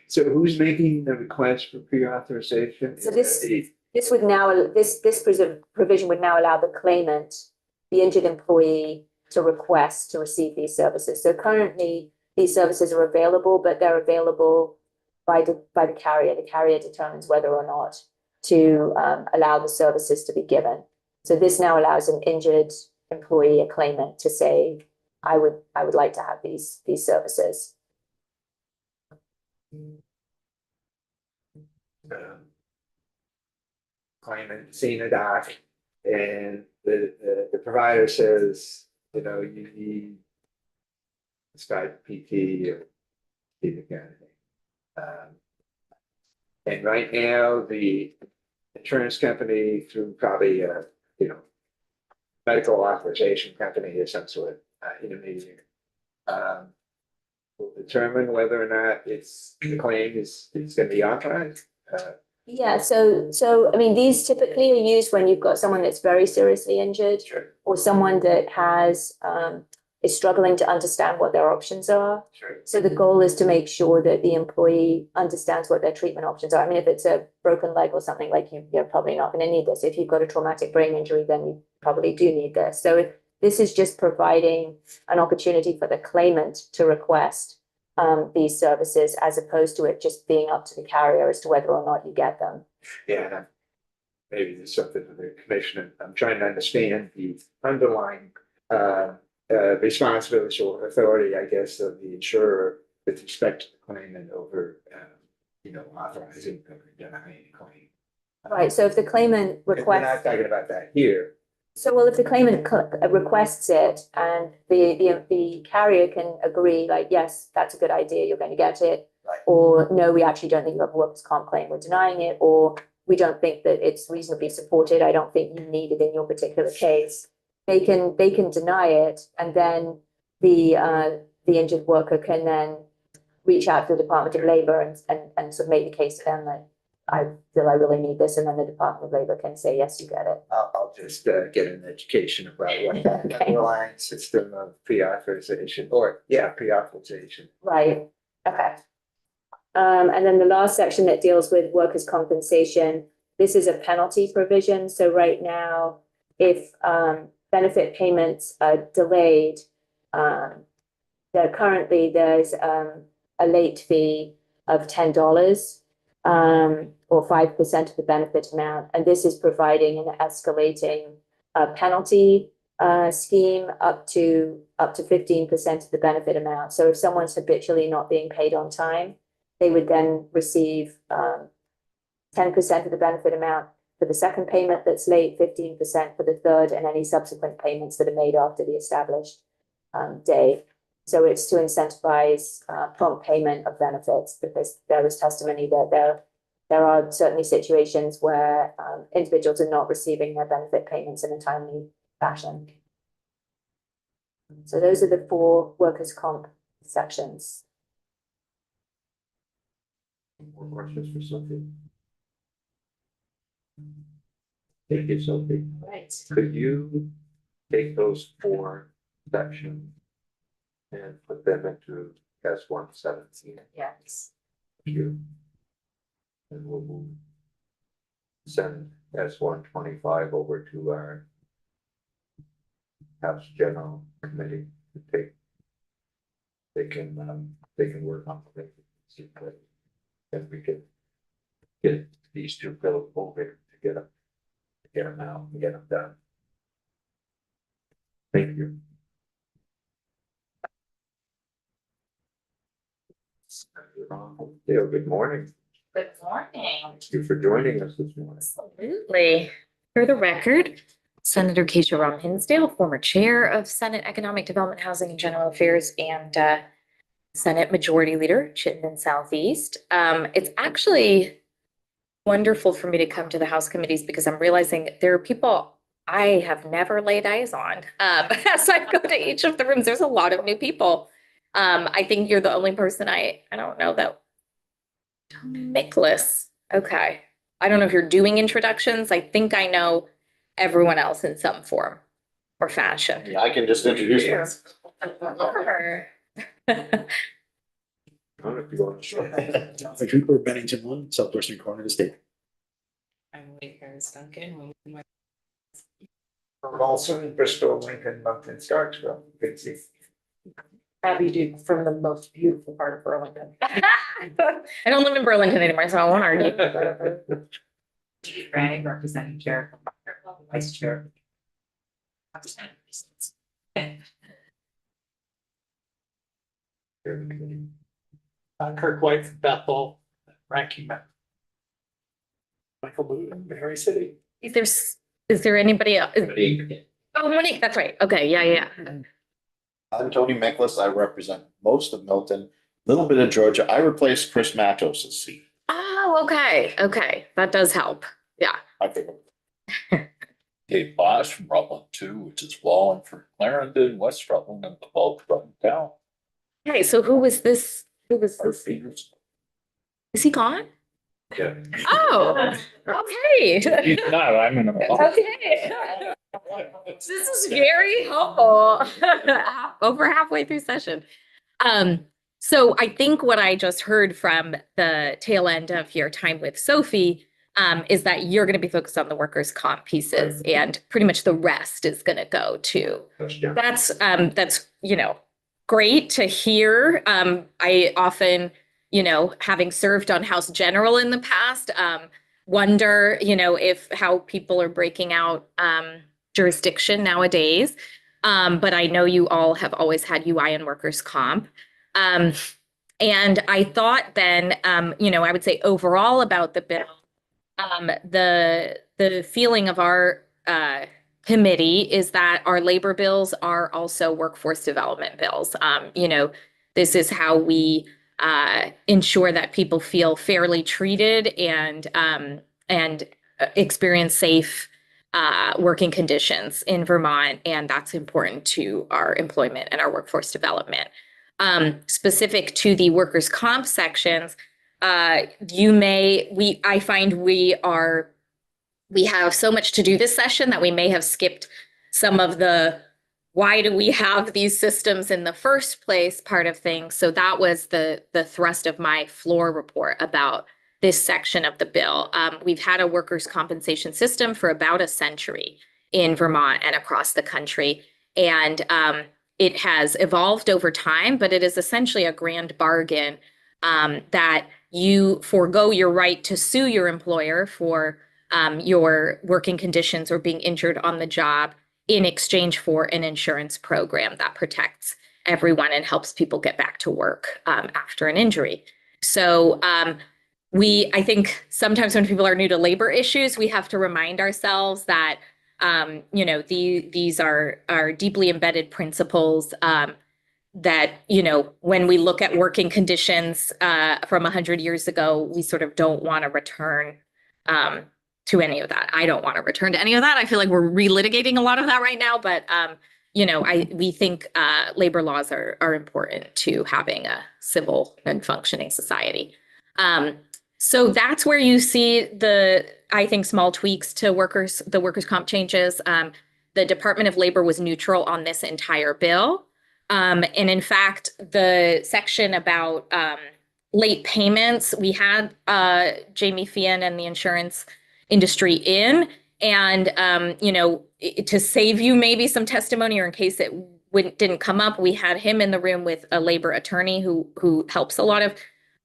Speaker 1: So who's making the request for pre-authorization?
Speaker 4: So this would now, this provision would now allow the claimant, the injured employee, to request to receive these services. So currently, these services are available, but they're available by the carrier. The carrier determines whether or not to allow the services to be given. So this now allows an injured employee, a claimant, to say, I would like to have these services.
Speaker 8: Claimant seeing a doc, and the provider says, you need this guy PT or either kind of thing. And right now, the insurance company, through probably medical authorization company of some sort, intermediary, will determine whether or not the claim is going to be authorized.
Speaker 4: Yeah, so I mean, these typically are used when you've got someone that's very seriously injured,
Speaker 8: Sure.
Speaker 4: or someone that is struggling to understand what their options are.
Speaker 8: Sure.
Speaker 4: So the goal is to make sure that the employee understands what their treatment options are. I mean, if it's a broken leg or something, like you're probably not going to need this. If you've got a traumatic brain injury, then you probably do need this. So this is just providing an opportunity for the claimant to request these services, as opposed to it just being up to the carrier as to whether or not you get them.
Speaker 8: Yeah, and maybe there's something to the commission. I'm trying to understand the underlying responsibility or authority, I guess, of the insurer with respect to the claimant over, authorizing or denying a claim.
Speaker 4: Right, so if the claimant
Speaker 8: We're not
Speaker 4: requests,
Speaker 8: talking about that here.
Speaker 4: so well, if the claimant requests it and the carrier can agree, like, yes, that's a good idea, you're going to get it.
Speaker 8: Right.
Speaker 4: Or no, we actually don't think you have a workers' comp claim, we're denying it, or we don't think that it's reasonably supported, I don't think you need it in your particular case. They can deny it, and then the injured worker can then reach out to the Department of Labor and sort of make the case to them that I feel I really need this, and then the Department of Labor can say, yes, you get it.
Speaker 8: I'll just get an education about what the
Speaker 4: Okay.
Speaker 8: underlying system of pre-authorization pre-authorization.
Speaker 4: Right, okay. And then the last section that deals with workers' compensation, this is a penalty provision, so right now, if benefit payments are delayed, there's a late fee of $10, or 5% of the benefit amount, and this is providing an escalating penalty scheme up to 15% of the benefit amount. So if someone's habitually not being paid on time, they would then receive 10% of the benefit amount for the second payment that's late, 15% for the third, and any subsequent payments that are made after the established day. So it's to incentivize prompt payment of benefits, because there was testimony that there are certainly situations where individuals are not receiving their benefit payments in a timely fashion. So those are the 4 workers' comp sections.
Speaker 1: More questions for Sophie? Thank you, Sophie.
Speaker 4: Right.
Speaker 1: Could you take those 4 sections and put them into S-117?
Speaker 4: Yes.
Speaker 1: Thank you. And we'll send S-125 over to our House General Committee to take. They can work on it. And we can get these 2 bills over to get them out and get them done. Thank you. Dale, good morning.
Speaker 9: Good morning.
Speaker 1: Thank you for joining us this morning.
Speaker 9: Absolutely. For the record, Senator Keisha Rom Hinsdale, former chair of Senate Economic Development, Housing and General Affairs, and Senate Majority Leader, Chittenden Southeast. It's actually wonderful for me to come to the House committees because I'm realizing there are people I have never laid eyes on. As I go to each of the rooms, there's a lot of new people. I think you're the only person I don't know that. Nicholas. Okay. I don't know if you're doing introductions. I think I know everyone else in some form or fashion.
Speaker 10: Yeah, I can just introduce myself.
Speaker 9: Sure.
Speaker 3: Jonathan Cooper, Bennington 1, Southwestern corner of the state.
Speaker 7: I'm Lee Harris Duncan.
Speaker 8: Ralston, Bristol, Lincoln, Moncton, Starksville. Good to see.
Speaker 6: Abby Duke from the most beautiful part of Burlington.
Speaker 9: I don't live in Burlington anymore, so I won't argue.
Speaker 7: Frank, representing chair, vice chair.
Speaker 5: Kirk White from Bethel, ranking member. Michael Boone, Mary City.
Speaker 9: Is there anybody else? Oh, Monique, that's right. Okay, yeah.
Speaker 10: I'm Tony Miklas. I represent most of Milton, a little bit of Georgia. I replaced Chris Matos' seat.
Speaker 9: Oh, okay. That does help. Yeah.
Speaker 10: I figured.
Speaker 11: Dave Bosch from Rutland 2, which is Wallingford, Clarendon, West Rutland, and the bulk Rutland town.
Speaker 9: Okay, so who was this? Is he gone?
Speaker 11: Yeah.
Speaker 9: Oh, okay.
Speaker 11: He's not, I'm in a.
Speaker 9: Okay. This is very helpful. Over halfway through session. So I think what I just heard from the tail end of your time with Sophie is that you're going to be focused on the workers' comp pieces, and pretty much the rest is going to go to. That's great to hear. I often, having served on House General in the past, wonder, if how people are breaking out jurisdiction nowadays. But I know you all have always had UI and workers' comp. And I thought then, I would say overall about the bill, the feeling of our committee is that our labor bills are also workforce development bills. This is how we ensure that people feel fairly treated and experience safe working conditions in Vermont, and that's important to our employment and our workforce development. Specific to the workers' comp sections, I find we have so much to do this session that we may have skipped some of the why do we have these systems in the first place part of things. So that was the thrust of my floor report about this section of the bill. We've had a workers' compensation system for about a century in Vermont and across the country. And it has evolved over time, but it is essentially a grand bargain that you forego your right to sue your employer for your working conditions or being injured on the job in exchange for an insurance program that protects everyone and helps people get back to work after an injury. So I think sometimes when people are new to labor issues, we have to remind ourselves that these are deeply embedded principles that, when we look at working conditions from 100 years ago, we sort of don't want to return to any of that. I don't want to return to any of that. I feel like we're relitigating a lot of that right now, but we think labor laws are important to having a civil and functioning society. So that's where you see I think, small tweaks to the workers' comp changes. The Department of Labor was neutral on this entire bill. And in fact, the section about late payments, we had Jamie Fian and the insurance industry in, and to save you maybe some testimony, or in case it didn't come up, we had him in the room with a labor attorney who helps a lot of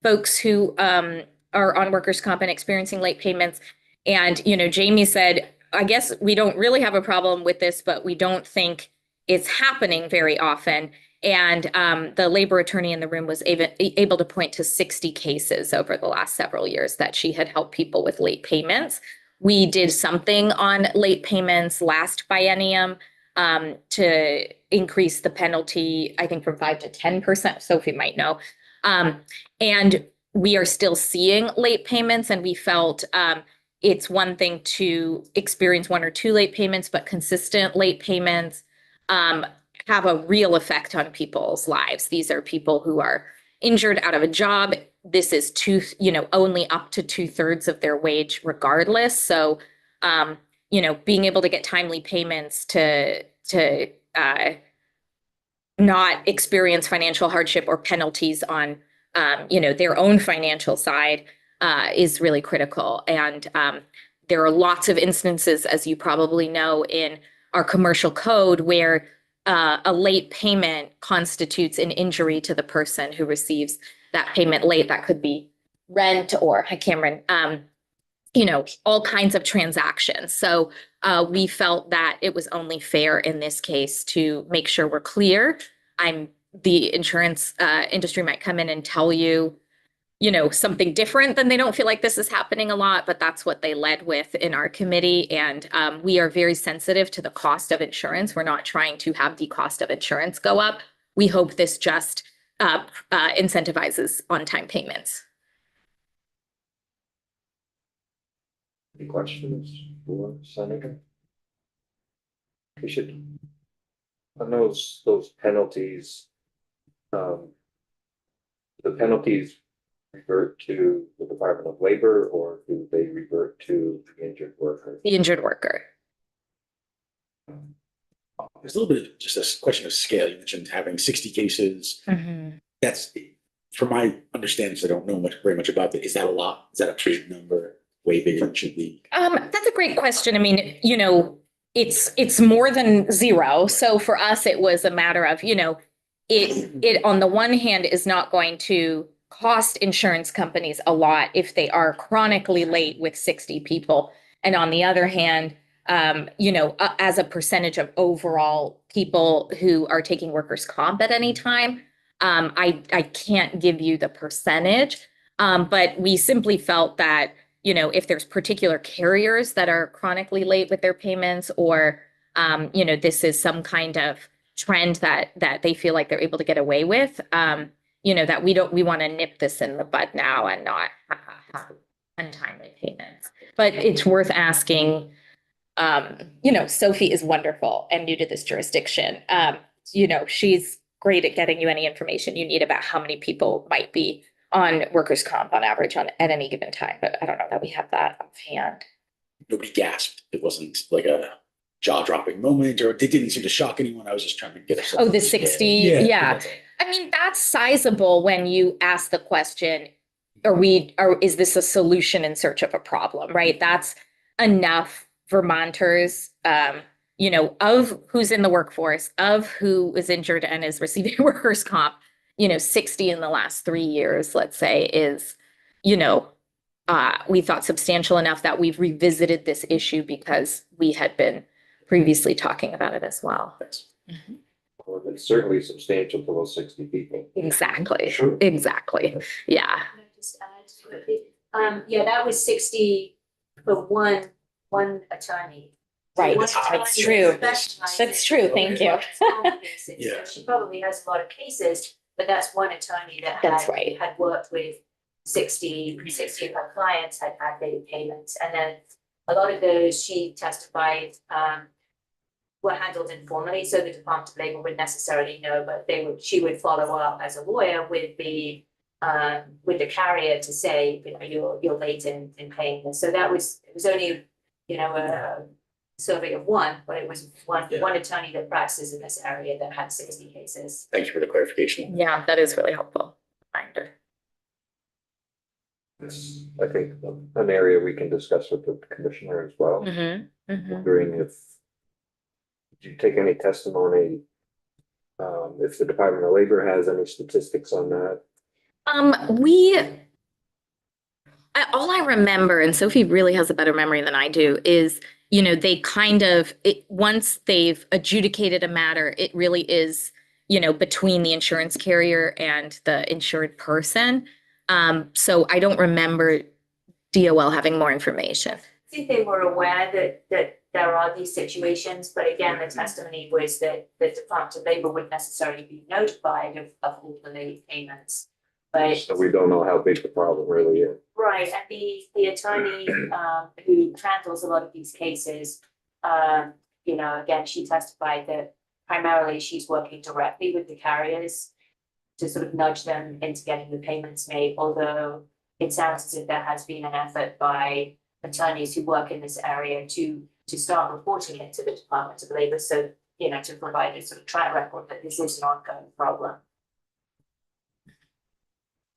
Speaker 9: folks who are on workers' comp and experiencing late payments. And Jamie said, I guess we don't really have a problem with this, but we don't think it's happening very often. And the labor attorney in the room was able to point to 60 cases over the last several years that she had helped people with late payments. We did something on late payments last biennium to increase the penalty, I think from 5 to 10%. Sophie might know. And we are still seeing late payments, and we felt it's one thing to experience 1 or 2 late payments, but consistent late payments have a real effect on people's lives. These are people who are injured out of a job. This is only up to 2/3 of their wage regardless. So, being able to get timely payments to not experience financial hardship or penalties on, their own financial side is really critical. And there are lots of instances, as you probably know, in our commercial code where a late payment constitutes an injury to the person who receives that payment late. That could be rent or, hi Cameron, all kinds of transactions. So we felt that it was only fair in this case to make sure we're clear. The insurance industry might come in and tell you, something different, then they don't feel like this is happening a lot, but that's what they led with in our committee. And we are very sensitive to the cost of insurance. We're not trying to have the cost of insurance go up. We hope this just incentivizes on-time payments.
Speaker 1: Any questions for Senator? We should, on those penalties, the penalties revert to the Department of Labor, or do they revert to the injured worker?
Speaker 9: The injured worker.
Speaker 3: There's a little bit of just a question of scale. You mentioned having 60 cases.
Speaker 9: Mm-hmm.
Speaker 3: That's, from my understanding, so I don't know very much about it. Is that a lot? Is that a big number? Way bigger than it should be?
Speaker 9: That's a great question. I mean, it's more than 0. So for us, it was a matter of, it on the one hand is not going to cost insurance companies a lot if they are chronically late with 60 people. And on the other hand, as a percentage of overall people who are taking workers' comp at any time, I can't give you the percentage. But we simply felt that, if there's particular carriers that are chronically late with their payments, or, this is some kind of trend that they feel like they're able to get away with, that we want to nip this in the bud now and not have untimely payments. But it's worth asking. Sophie is wonderful and new to this jurisdiction. She's great at getting you any information you need about how many people might be on workers' comp on average at any given time, but I don't know that we have that offhand.
Speaker 3: Nobody gasped. It wasn't like a jaw-dropping moment, or it didn't seem to shock anyone. I was just trying to get us.
Speaker 9: Oh, the 60? Yeah. I mean, that's sizable when you ask the question, is this a solution in search of a problem, right? That's enough Vermonters, of who's in the workforce, of who is injured and is receiving workers' comp, 60 in the last 3 years, let's say, is, we thought substantial enough that we've revisited this issue because we had been previously talking about it as well. Mhm.
Speaker 1: Well, it's certainly substantial for those 60 people.
Speaker 9: Exactly.
Speaker 1: Sure.
Speaker 9: Exactly. Yeah.
Speaker 4: Can I just add to it? That was 60 for one attorney.
Speaker 9: Right.
Speaker 4: One
Speaker 9: That's
Speaker 4: attorney
Speaker 9: true.
Speaker 4: specializes
Speaker 9: That's true. Thank you.
Speaker 4: in small cases.
Speaker 3: Yeah.
Speaker 4: So she probably has a lot of cases, but that's one attorney that
Speaker 9: That's right.
Speaker 4: had worked with 60 of her clients had late payments. And then a lot of those, she testified, were handled informally, so the Department of Labor would necessarily know, but she would follow up as a lawyer with the carrier to say, you're late in paying this. So it was only, a survey of one, but it was one attorney that practices in this area that had 60 cases.
Speaker 3: Thank you for the clarification.
Speaker 9: Yeah, that is really helpful. Reminder.
Speaker 1: It's, I think, an area we can discuss with the commissioner as well.
Speaker 9: Mm-hmm. Mm-hmm.
Speaker 1: Wondering if, did you take any testimony? If the Department of Labor has any statistics on that?
Speaker 9: All I remember, and Sophie really has a better memory than I do, is, they kind of, once they've adjudicated a matter, it really is, between the insurance carrier and the insured person. So I don't remember DOL having more information.
Speaker 4: I think they were aware that there are these situations, but again, the testimony was that the Department of Labor wouldn't necessarily be notified of all the late payments. But
Speaker 1: So we don't know how big the problem really is.
Speaker 4: right, and the attorney who handles a lot of these cases, again, she testified that primarily she's working directly with the carriers to sort of nudge them into getting the payments made, although it sounds as if there has been an effort by attorneys who work in this area to start reporting it to the Department of Labor, so, to provide a sort of track record that this is an ongoing problem.
Speaker 1: I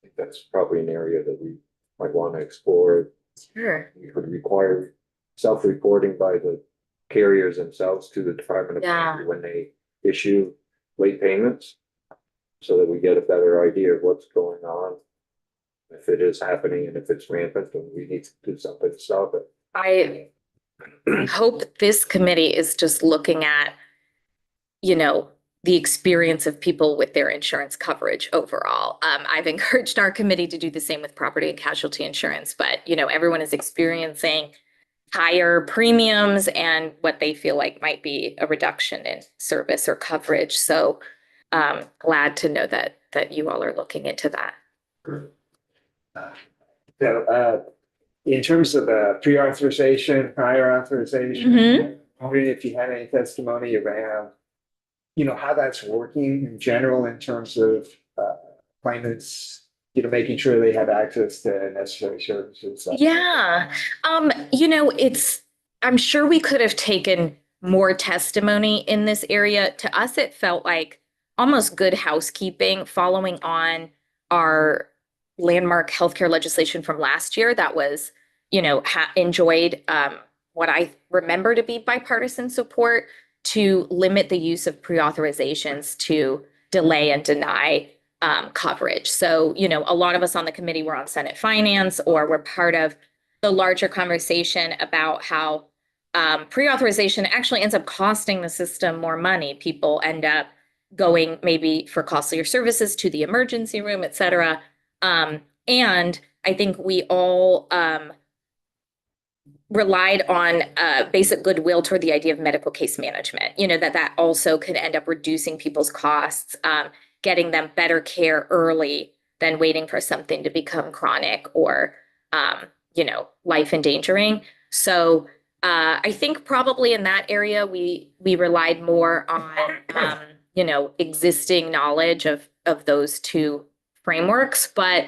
Speaker 1: think that's probably an area that we might want to explore.
Speaker 9: Sure.
Speaker 1: We could require self-reporting by the carriers themselves to the Department of Labor when they issue late payments, so that we get a better idea of what's going on. If it is happening and if it's rampant, then we need to do something to stop it.
Speaker 9: I hope this committee is just looking at, the experience of people with their insurance coverage overall. I've encouraged our committee to do the same with property and casualty insurance, but, everyone is experiencing higher premiums and what they feel like might be a reduction in service or coverage. So glad to know that you all are looking into that.
Speaker 8: In terms of pre-authorization, prior authorization, wondering if you had any testimony around, how that's working in general in terms of claimants, making sure they have access to necessary services.
Speaker 9: Yeah. I'm sure we could have taken more testimony in this area. To us, it felt like almost good housekeeping following on our landmark healthcare legislation from last year that was, enjoyed what I remember to be bipartisan support to limit the use of pre-authorizations to delay and deny coverage. So, you know, a lot of us on the committee were on Senate Finance, or we're part of the larger conversation about how pre-authorization actually ends up costing the system more money. People end up going maybe for costlier services to the emergency room, et cetera. And I think we all relied on basic goodwill toward the idea of medical case management, you know, that also could end up reducing people's costs, getting them better care early than waiting for something to become chronic or, you know, life endangering. So I think probably in that area, we relied more on, you know, existing knowledge of those two frameworks. But,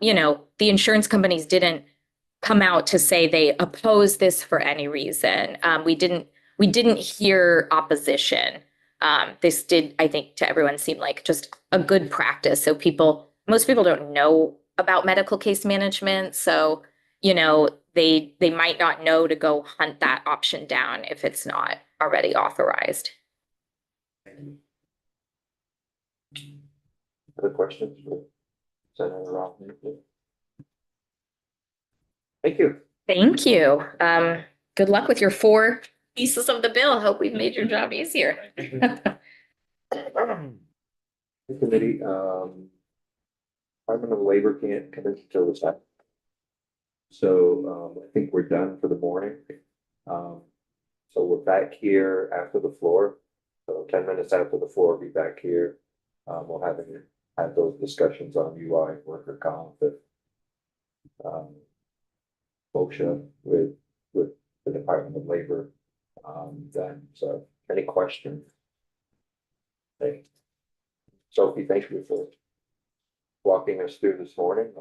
Speaker 9: you know, the insurance companies didn't come out to say they oppose this for any reason. We didn't hear opposition. This did, I think, to everyone seem like just a good practice. So most people don't know about medical case management. So, you know, they might not know to go hunt that option down if it's not already authorized.
Speaker 1: Other questions for Senator Rothman? Thank you.
Speaker 9: Thank you. Good luck with your 4 pieces of the bill. Hope we've made your job easier.
Speaker 1: Committee, Department of Labor can't come in until this time. So, I think we're done for the morning. So we're back here after the floor. So 10 minutes after the floor, be back here. We'll have those discussions on UI, worker comp, OSHA with the Department of Labor. Then, so any questions? Hey, Sophie, thank you for walking us through this morning.